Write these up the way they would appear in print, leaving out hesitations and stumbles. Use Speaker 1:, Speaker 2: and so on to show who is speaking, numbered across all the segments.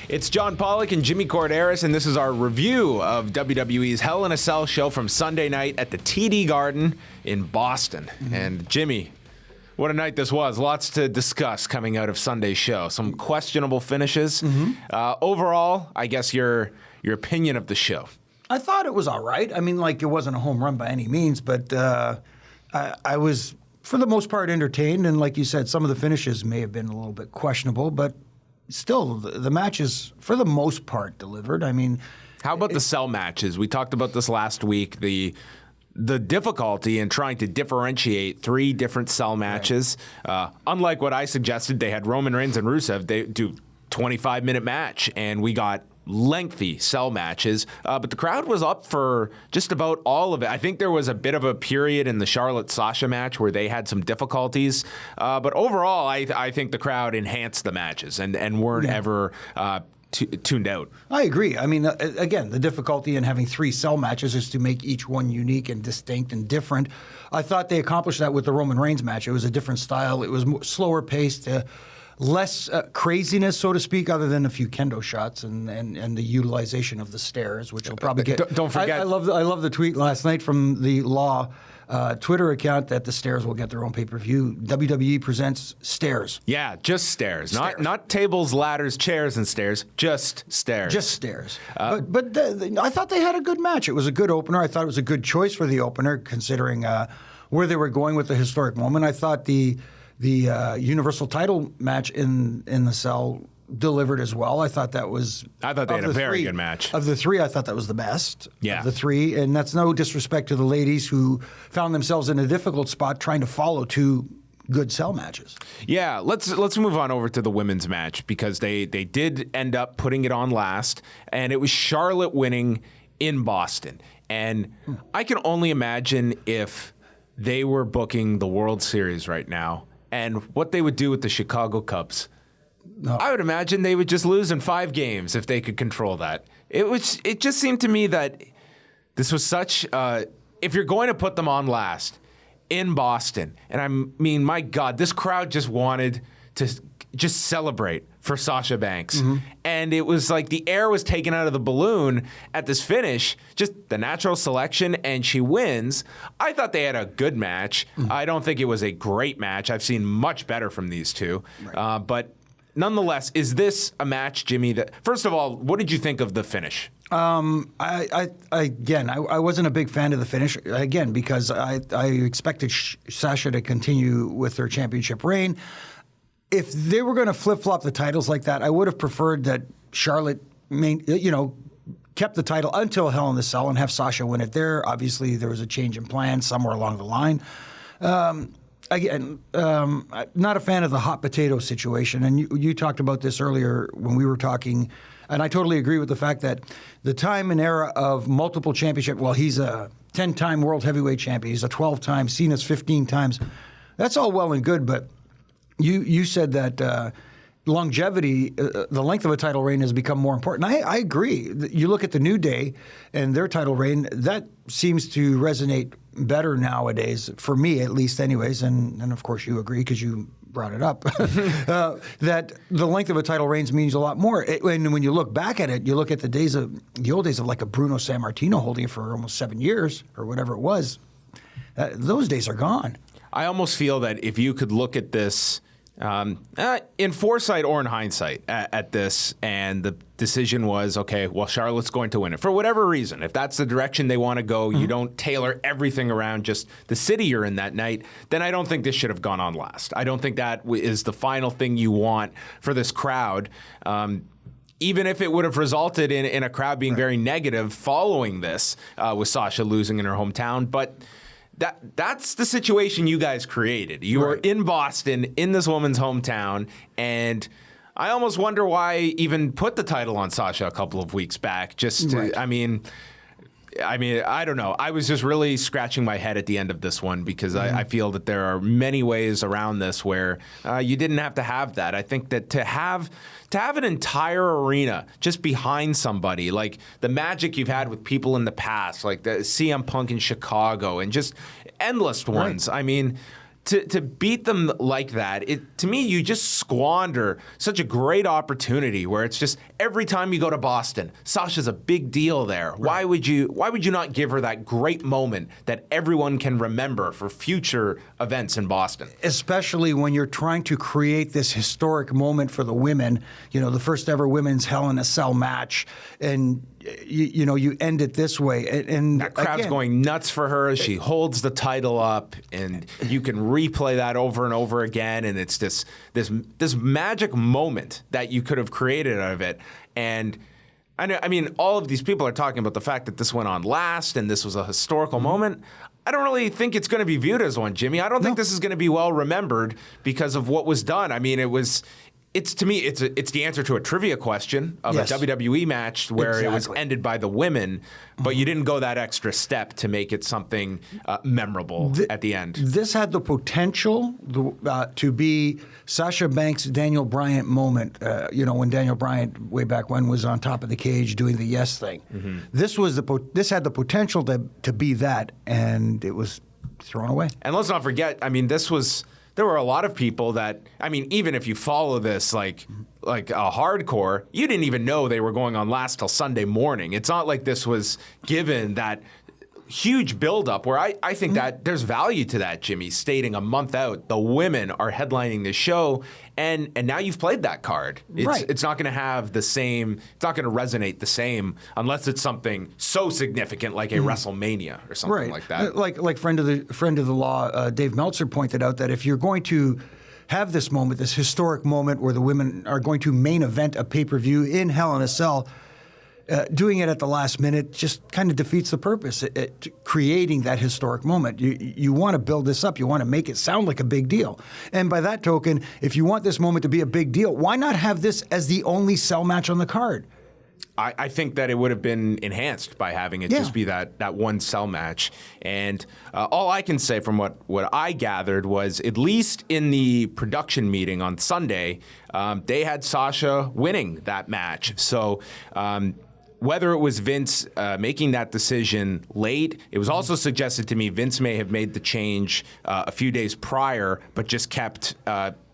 Speaker 1: It's John Pollock and Jimmy Korderas, and this is our review of WWE's Hell in a Cell show from Sunday night at the TD Garden in Boston. And Jimmy, what a night this was. Lots to discuss coming out of Sunday's show. Some questionable finishes. Overall, I guess your opinion of the show.
Speaker 2: I thought it was all right. I mean, like, it wasn't a home run by any means, but I was, for the most part, entertained. And like you said, some of the finishes may have been a little bit questionable, but still, the matches, for the most part, delivered. I mean,
Speaker 1: how about the cell matches? We talked about this last week, the difficulty in trying to differentiate three different cell matches. Right. Unlike what I suggested, they had Roman Reigns and Rusev. They do 25-minute match, and we got lengthy cell matches, but the crowd was up for just about all of it. I think there was a bit of a period in the Charlotte-Sasha match where they had some difficulties, but overall, I think the crowd enhanced the matches and weren't ever tuned out.
Speaker 2: I agree. I mean, again, the difficulty in having three cell matches is to make each one unique and distinct and different. I thought they accomplished that with the Roman Reigns match. It was a different style. It was slower paced, less craziness, so to speak, other than a few kendo shots and the utilization of the stairs, which will probably get.
Speaker 1: Don't forget.
Speaker 2: I love the tweet last night from the Law Twitter account that the stairs will get their own pay-per-view. WWE presents stairs.
Speaker 1: Yeah, just stairs. Not tables, ladders, chairs, and stairs. Just stairs.
Speaker 2: Just stairs. But I thought they had a good match. It was a good opener. I thought it was a good choice for the opener, considering where they were going with the historic moment. I thought the Universal title match in the cell delivered as well. I thought that was.
Speaker 1: I thought they had a very good match.
Speaker 2: Of the three, I thought that was the best.
Speaker 1: Yeah.
Speaker 2: Of the three, and that's no disrespect to the ladies who found themselves in a difficult spot trying to follow two good cell matches.
Speaker 1: Yeah, let's move on over to the women's match, because they did end up putting it on last, and it was Charlotte winning in Boston. And I can only imagine if they were booking the World Series right now, and what they would do with the Chicago Cubs. No. I would imagine they would just lose in 5 games if they could control that. It just seemed to me that this was such, if you're going to put them on last in Boston, and I mean, my God, this crowd just wanted to just celebrate for Sasha Banks. And it was like the air was taken out of the balloon at this finish, just the natural selection, and she wins. I thought they had a good match. I don't think it was a great match. I've seen much better from these two. Right. But nonetheless, is this a match, Jimmy, that, first of all, what did you think of the finish?
Speaker 2: I wasn't a big fan of the finish, again, because I expected Sasha to continue with her championship reign. If they were going to flip-flop the titles like that, I would have preferred that Charlotte, kept the title until Hell in the Cell and have Sasha win it there. Obviously, there was a change in plan somewhere along the line. Again, not a fan of the hot potato situation. And you talked about this earlier when we were talking, and I totally agree with the fact that the time and era of multiple championship, well, he's a 10-time world heavyweight champion, he's a 12-time, Cena's 15 times. That's all well and good, but you said that longevity, the length of a title reign has become more important. I agree. You look at the New Day and their title reign, that seems to resonate better nowadays, for me at least anyways, and of course you agree because you brought it up, that the length of a title reign means a lot more. And when you look back at it, you look at the old days of like a Bruno Sammartino holding it for almost 7 years or whatever it was, those days are gone.
Speaker 1: I almost feel that if you could look at this in foresight or in hindsight at this, and the decision was, okay, well, Charlotte's going to win it for whatever reason. If that's the direction they want to go, you don't tailor everything around just the city you're in that night, then I don't think this should have gone on last. I don't think that is the final thing you want for this crowd. Even if it would have resulted in a crowd being very negative following this, with Sasha losing in her hometown. But that's the situation you guys created. You were in Boston, in this woman's hometown, and I almost wonder why even put the title on Sasha a couple of weeks back. I mean, I don't know. I was just really scratching my head at the end of this one, because I feel that there are many ways around this where you didn't have to have that. I think that to have an entire arena just behind somebody, like the magic you've had with people in the past, like the CM Punk in Chicago, and just endless ones. I mean, to beat them like that, to me, you just squander such a great opportunity where it's just every time you go to Boston, Sasha's a big deal there. Right. Why would you not give her that great moment that everyone can remember for future events in Boston?
Speaker 2: Especially when you're trying to create this historic moment for the women, the first ever women's Hell in a Cell match, and you end it this way. And
Speaker 1: that crowd's going nuts for her as she holds the title up, and you can replay that over and over again, and it's this magic moment that you could have created out of it. And I mean, all of these people are talking about the fact that this went on last and this was a historical moment. I don't really think it's going to be viewed as one, Jimmy. I don't think this is going to be well remembered because of what was done. I mean, to me, it's the answer to a trivia question of a WWE match where it was ended by the women, but you didn't go that extra step to make it something memorable at the end. This
Speaker 2: had the potential to be Sasha Banks' Daniel Bryant moment. When Daniel Bryant way back when was on top of the cage doing the yes thing. Mm-hmm. This had the potential to be that, and it was thrown away.
Speaker 1: And let's not forget, I mean, there were a lot of people that, I mean, even if you follow this like a hardcore, you didn't even know they were going on last till Sunday morning. It's not like this was given that huge buildup where I think that there's value to that, Jimmy, stating a month out, the women are headlining the show, and now you've played that card. It's not going to have the same, it's not going to resonate the same unless it's something so significant like a WrestleMania or something like that.
Speaker 2: Like friend of the law, Dave Meltzer pointed out that if you're going to have this moment, this historic moment where the women are going to main event a pay-per-view in Hell in a Cell, doing it at the last minute just kind of defeats the purpose. Creating that historic moment, you want to build this up. You want to make it sound like a big deal. And by that token, if you want this moment to be a big deal, why not have this as the only cell match on the card?
Speaker 1: I think that it would have been enhanced by having it just be that one cell match. And all I can say from what I gathered was, at least in the production meeting on Sunday, they had Sasha winning that match. So whether it was Vince making that decision late, it was also suggested to me Vince may have made the change a few days prior, but just kept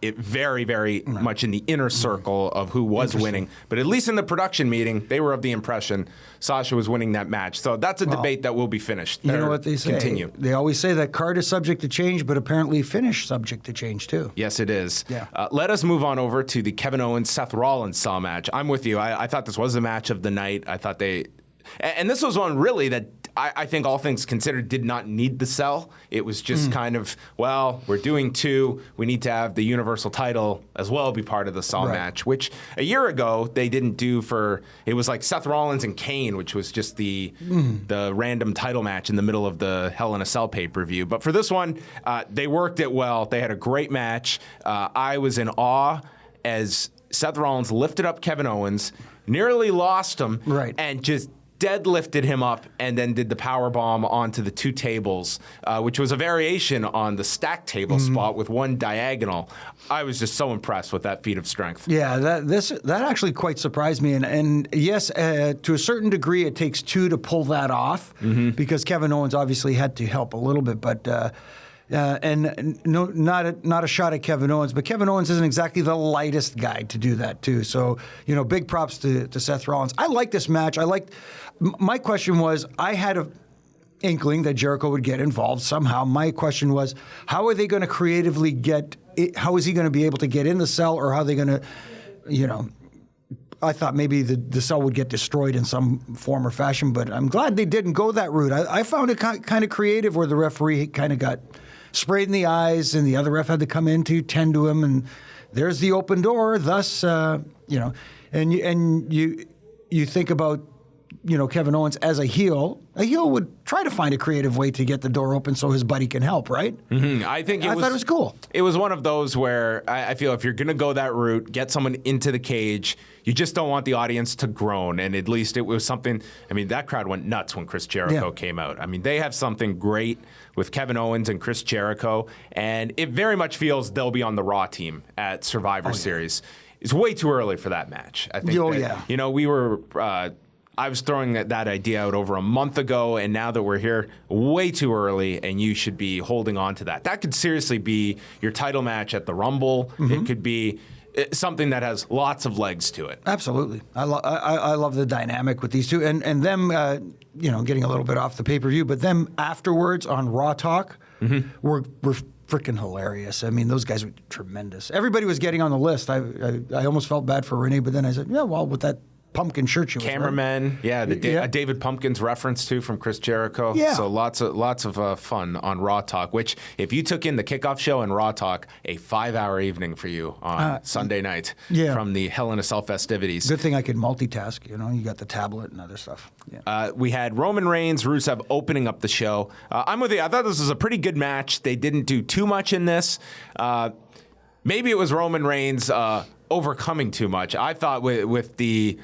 Speaker 1: it very, very much in the inner circle of who was winning. But at least in the production meeting, they were of the impression Sasha was winning that match. So that's a debate that will be finished.
Speaker 2: You know what they say?
Speaker 1: Continue.
Speaker 2: They always say that card is subject to change, but apparently finish subject to change too.
Speaker 1: Yes, it is.
Speaker 2: Yeah.
Speaker 1: Let us move on over to the Kevin Owens, Seth Rollins cell match. I'm with you. I thought this was the match of the night. I thought and this was one really that I think all things considered did not need the cell. It was just kind of, well, we're doing two. We need to have the Universal title as well be part of the cell match, which a year ago they didn't do it was like Seth Rollins and Kane, which was just the random title match in the middle of the Hell in a Cell pay-per-view. But for this one, they worked it well. They had a great match. I was in awe as Seth Rollins lifted up Kevin Owens, nearly lost him, and just deadlifted him up and then did the power bomb onto the two tables, which was a variation on the stacked table spot with one diagonal. I was just so impressed with that feat of strength.
Speaker 2: Yeah, that actually quite surprised me. And yes, to a certain degree, it takes two to pull that off because Kevin Owens obviously had to help a little bit, but. And no, not a shot at Kevin Owens, but Kevin Owens isn't exactly the lightest guy to do that too. So big props to Seth Rollins. I like this match. My question was, I had a inkling that Jericho would get involved somehow. My question was, how are they going to creatively how is he going to be able to get in the cell, or how are they going to, I thought maybe the cell would get destroyed in some form or fashion, but I'm glad they didn't go that route. I found it kind of creative where the referee kind of got sprayed in the eyes, and the other ref had to come in to tend to him, and there's the open door. Thus, and you think about Kevin Owens as a heel would try to find a creative way to get the door open so his buddy can help, right?
Speaker 1: Mm-hmm. I thought it was cool. It was one of those where I feel if you're going to go that route, get someone into the cage, you just don't want the audience to groan. And at least it was something, that crowd went nuts when Chris Jericho came out. They have something great with Kevin Owens and Chris Jericho, and it very much feels they'll be on the Raw team at Survivor Series. It's way too early for that match. I think we were I was throwing that idea out over a month ago, and now that we're here, way too early, and you should be holding on to that. That could seriously be your title match at the Rumble. It could be something that has lots of legs to it.
Speaker 2: Absolutely. I love the dynamic with these two. And them, getting a little bit off the pay-per-view, but them afterwards on Raw Talk were freaking hilarious. I mean, those guys were tremendous. Everybody was getting on the list. I almost felt bad for Renee, but then I said, yeah, well, with that pumpkin shirt she was
Speaker 1: Cameraman,
Speaker 2: wearing.
Speaker 1: a David Pumpkins reference too from Chris Jericho.
Speaker 2: Yeah.
Speaker 1: So lots of fun on Raw Talk, which if you took in the kickoff show and Raw Talk, a 5-hour evening for you on Sunday night from the Hell in a Cell festivities.
Speaker 2: Good thing I could multitask, you got the tablet and other stuff. Yeah.
Speaker 1: We had Roman Reigns, Rusev opening up the show. I'm with you. I thought this was a pretty good match. They didn't do too much in this. Maybe it was Roman Reigns overcoming too much. I thought with the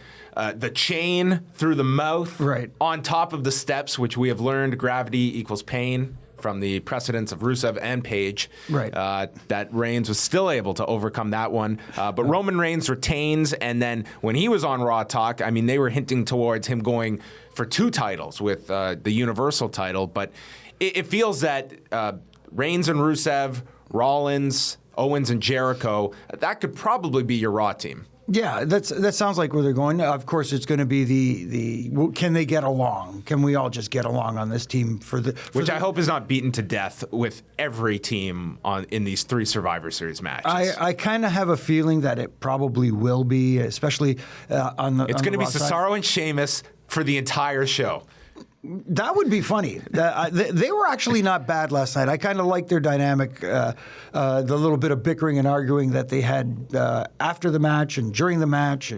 Speaker 1: chain through the mouth on top of the steps, which we have learned gravity equals pain from the precedents of Rusev and Paige, that Reigns was still able to overcome that one. But Roman Reigns retains, and then when he was on Raw Talk, I mean, they were hinting towards him going for 2 titles with the Universal title, but it feels that Reigns and Rusev, Rollins, Owens and Jericho, that could probably be your Raw team.
Speaker 2: Yeah, that sounds like where they're going. Of course, it's going to be the can they get along? Can we all just get along on this team
Speaker 1: which I hope is not beaten to death with every team in these 3 Survivor Series matches.
Speaker 2: I kind of have a feeling that it probably will be, especially on the.
Speaker 1: It's going to be
Speaker 2: side.
Speaker 1: Cesaro and Sheamus for the entire show.
Speaker 2: That would be funny. They were actually not bad last night. I kind of liked their dynamic, the little bit of bickering and arguing that they had after the match and during the match,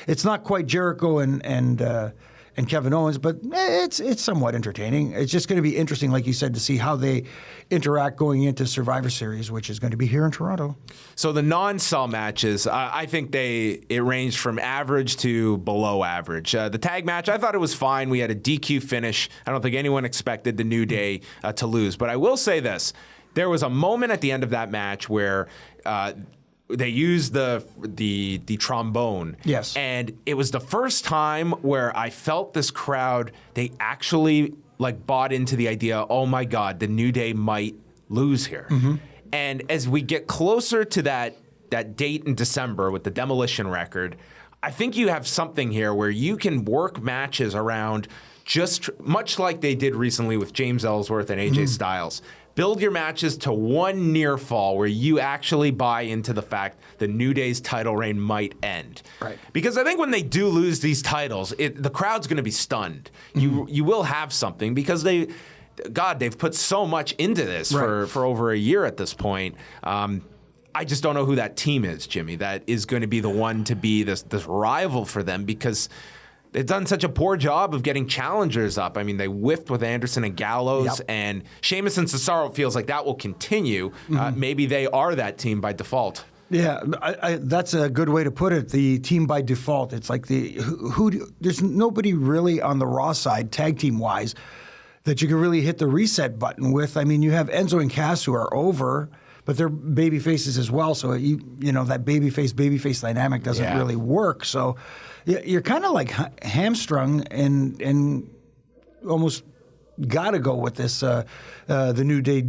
Speaker 2: it's not quite Jericho and Kevin Owens, but it's somewhat entertaining. It's just going to be interesting, like you said, to see how they interact going into Survivor Series, which is going to be here in Toronto.
Speaker 1: So the non-cell matches, I think it ranged from average to below average. The tag match, I thought it was fine. We had a DQ finish. I don't think anyone expected the New Day to lose. But I will say this. There was a moment at the end of that match where they used the trombone.
Speaker 2: Yes.
Speaker 1: And it was the first time where I felt this crowd, they actually bought into the idea, oh my God, the New Day might lose here. And as we get closer to that date in December with the Demolition record, I think you have something here where you can work matches around just much like they did recently with James Ellsworth and AJ Styles. Build your matches to one near fall where you actually buy into the fact the New Day's title reign might end.
Speaker 2: Right.
Speaker 1: Because I think when they do lose these titles, the crowd's going to be stunned. You will have something because they've put so much into this for over a year at this point. I just don't know who that team is, Jimmy, that is going to be the one to be this rival for them because they've done such a poor job of getting challengers up. I mean, they whiffed with Anderson and Gallows, and Sheamus and Cesaro feels like that will continue. Maybe they are that team by default.
Speaker 2: Yeah, that's a good way to put it. The team by default. It's like there's nobody really on the Raw side, tag team wise, that you can really hit the reset button with. I mean, you have Enzo and Cass who are over, but they're baby faces as well. So that babyface dynamic doesn't really work. So you're kind of like hamstrung and almost got to go with this the New Day,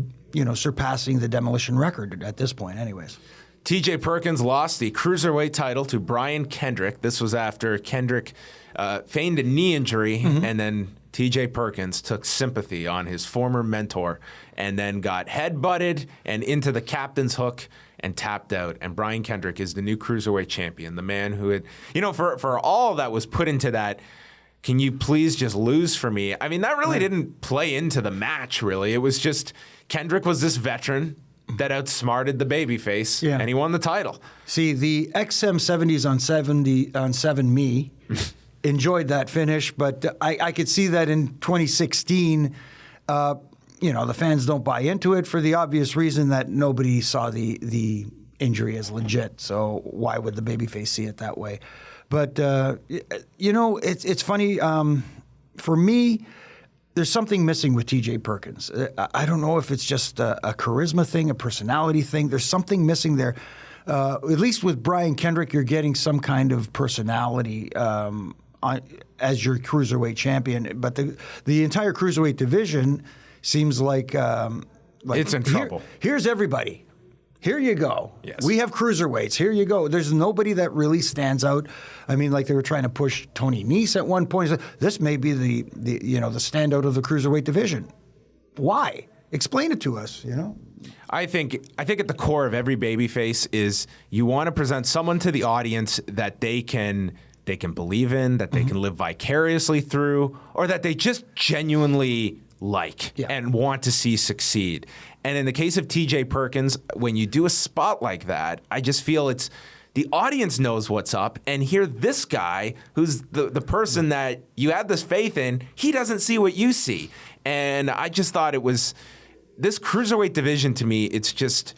Speaker 2: surpassing the Demolition record at this point, anyways.
Speaker 1: TJ Perkins lost the Cruiserweight title to Brian Kendrick. This was after Kendrick feigned a knee injury, and then TJ Perkins took sympathy on his former mentor and then got headbutted and into the captain's hook and tapped out. And Brian Kendrick is the new Cruiserweight champion, the man who had, for all that was put into that, can you please just lose for me? I mean, that really didn't play into the match, really. It was just Kendrick was this veteran that outsmarted the babyface, and he won the title. See,
Speaker 2: the XM70s on 7 Me enjoyed that finish, but I could see that in 2016, the fans don't buy into it for the obvious reason that nobody saw the injury as legit. So why would the babyface see it that way? But, it's funny. For me, there's something missing with TJ Perkins. I don't know if it's just a charisma thing, a personality thing. There's something missing there. at least with Brian Kendrick, you're getting some kind of personality as your cruiserweight champion. But the entire cruiserweight division seems like
Speaker 1: it's in trouble.
Speaker 2: Here's everybody. Here you go.
Speaker 1: Yes.
Speaker 2: We have cruiserweights. Here you go. There's nobody that really stands out. I mean, like they were trying to push Tony Nese at one point. This may be the standout of the cruiserweight division. Why? Explain it to us.
Speaker 1: I think at the core of every babyface is you want to present someone to the audience that they can believe in, that they can live vicariously through, or that they just genuinely like and want to see succeed. And in the case of TJ Perkins, when you do a spot like that, I just feel it's the audience knows what's up, and here this guy, who's the person that you had this faith in, he doesn't see what you see. And I just thought it was this cruiserweight division to me, it's just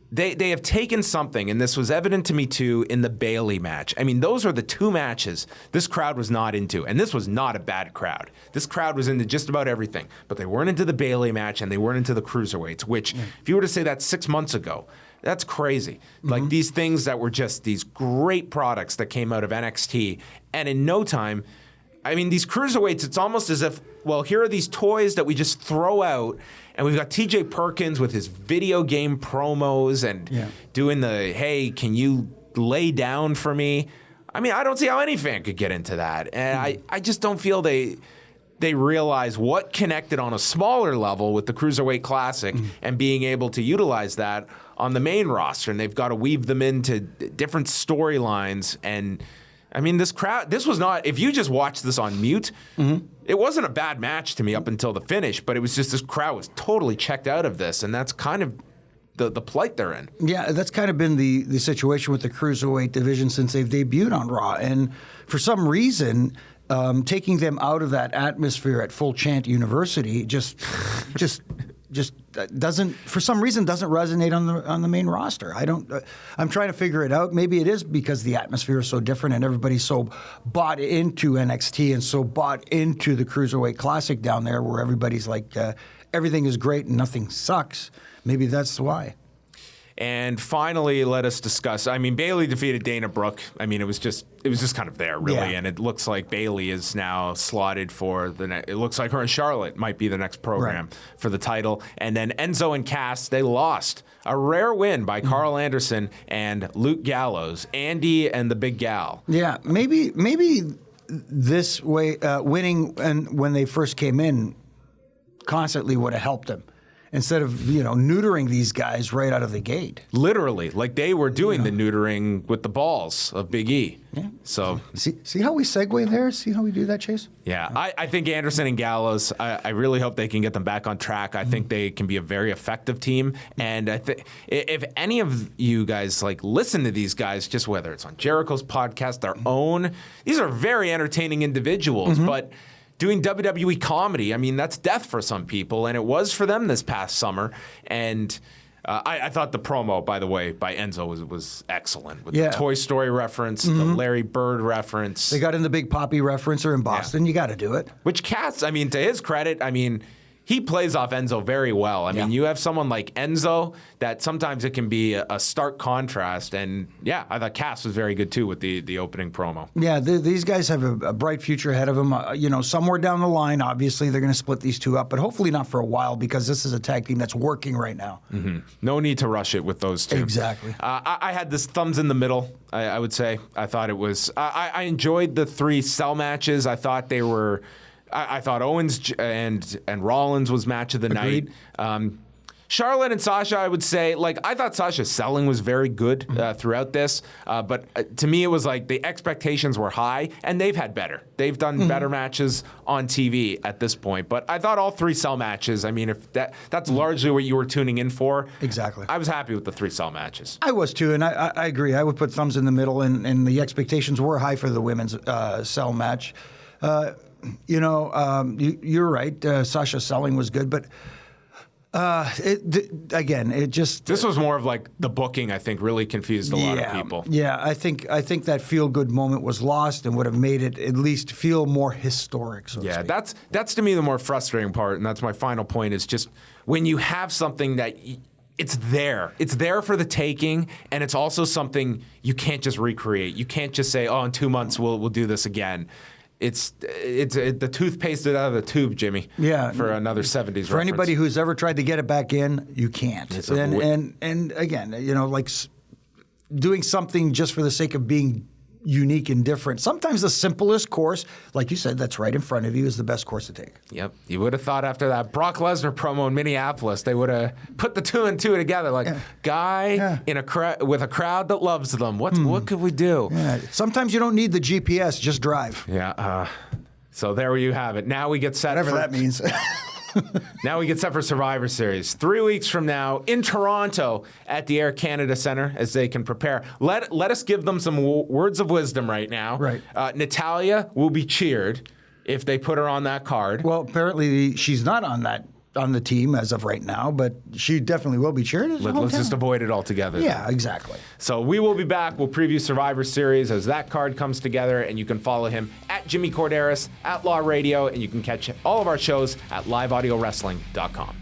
Speaker 1: they have taken something, and this was evident to me too in the Bayley match. I mean, those are the two matches this crowd was not into, and this was not a bad crowd. This crowd was into just about everything, but they weren't into the Bayley match, and they weren't into the cruiserweights, which if you were to say that 6 months ago, that's crazy. Like these things that were just these great products that came out of NXT, and in no time, I mean, these cruiserweights, it's almost as if, well, here are these toys that we just throw out, and we've got TJ Perkins with his video game promos and doing the, hey, can you lay down for me? I mean, I don't see how any fan could get into that. And I just don't feel they realize what connected on a smaller level with the Cruiserweight Classic and being able to utilize that on the main roster. And they've got to weave them into different storylines. And I mean, this crowd, this was not, if you just watched this on mute, it wasn't a bad match to me up until the finish, but it was just this crowd was totally checked out of this, and that's kind of the plight they're in.
Speaker 2: Yeah, that's kind of been the situation with the Cruiserweight division since they've debuted on Raw. And for some reason, taking them out of that atmosphere at Full Chant University just doesn't, for some reason, doesn't resonate on the main roster. I'm trying to figure it out. Maybe it is because the atmosphere is so different and everybody's so bought into NXT and so bought into the Cruiserweight Classic down there, where everybody's like, everything is great and nothing sucks. Maybe that's why.
Speaker 1: And finally, let us discuss. I mean, Bayley defeated Dana Brooke. I mean, it was just kind of there, really. And it looks like Bayley is now slotted for the next. It looks like her and Charlotte might be the next program for the title. And then Enzo and Cass, they lost a rare win by Carl Anderson and Luke Gallows, Andy and the Big Gal.
Speaker 2: Yeah, maybe this way winning and when they first came in constantly would have helped them. Instead of, neutering these guys right out of the gate.
Speaker 1: Literally, like they were doing the neutering with the balls of Big E.
Speaker 2: Yeah.
Speaker 1: So
Speaker 2: see how we segue there? See how we do that, Chase?
Speaker 1: Yeah, I think Anderson and Gallows, I really hope they can get them back on track. I think they can be a very effective team. And I think if any of you guys listen to these guys, just whether it's on Jericho's podcast, their own, these are very entertaining individuals, but doing WWE comedy, I mean, that's death for some people, and it was for them this past summer. And I thought the promo, by the way, by Enzo was excellent with the Toy Story reference, the Larry Bird reference.
Speaker 2: They got in the Big Papi reference. They're in Boston. You got to do it.
Speaker 1: Which Cass, I mean, to his credit, I mean, he plays off Enzo very well. I mean, you have someone like Enzo that sometimes it can be a stark contrast. And, I thought Cass was very good, too, with the opening promo.
Speaker 2: Yeah, these guys have a bright future ahead of them. Somewhere down the line, obviously, they're going to split these two up. But hopefully not for a while, because this is a tag team that's working right now.
Speaker 1: No need to rush it with those two.
Speaker 2: Exactly.
Speaker 1: I had this thumbs in the middle, I would say. I thought it was... I enjoyed the 3 cell matches. I thought they were... I thought Owens and Rollins was match of the night. Charlotte and Sasha, I would say, I thought Sasha's selling was very good throughout this. But to me, it was like the expectations were high, and they've had better. They've done better matches on TV at this point. But I thought all 3 cell matches, I mean, if that's largely what you were tuning in for.
Speaker 2: Exactly.
Speaker 1: I was happy with the 3 cell matches.
Speaker 2: I was too, and I agree. I would put thumbs in the middle, and the expectations were high for the women's cell match. You're right. Sasha selling was good, but it just...
Speaker 1: This was more of the booking, I think, really confused a lot of people.
Speaker 2: Yeah, I think that feel-good moment was lost and would have made it at least feel more historic, so to speak.
Speaker 1: That's to me the more frustrating part, and that's my final point, is just when you have something that... it's there. It's there for the taking, and it's also something you can't just recreate. You can't just say, "Oh, in 2 months we'll do this again." It's the toothpaste out of the tube, Jimmy.
Speaker 2: Yeah.
Speaker 1: For another 70s reference.
Speaker 2: For anybody who's ever tried to get it back in, you can't. And again, like doing something just for the sake of being unique and different. Sometimes the simplest course, like you said, that's right in front of you, is the best course to take.
Speaker 1: Yep. You would have thought after that Brock Lesnar promo in Minneapolis, they would have put the 2 and 2 together. Like, guy in with a crowd that loves them. What could we do?
Speaker 2: Yeah. Sometimes you don't need the GPS, just drive.
Speaker 1: Yeah. So there you have it. Now we get set
Speaker 2: Whatever that means.
Speaker 1: Now we get set for Survivor Series. 3 weeks from now in Toronto at the Air Canada Centre as they can prepare. Let us give them some words of wisdom right now.
Speaker 2: Right.
Speaker 1: Natalia will be cheered if they put her on that card.
Speaker 2: Well, apparently she's not on the team as of right now, but she definitely will be cheered.
Speaker 1: Let's just avoid it altogether.
Speaker 2: Yeah,
Speaker 1: then.
Speaker 2: exactly.
Speaker 1: So we will be back. We'll preview Survivor Series as that card comes together, and you can follow him at Jimmy Korderas, at Law Radio, and you can catch all of our shows at liveaudiowrestling.com.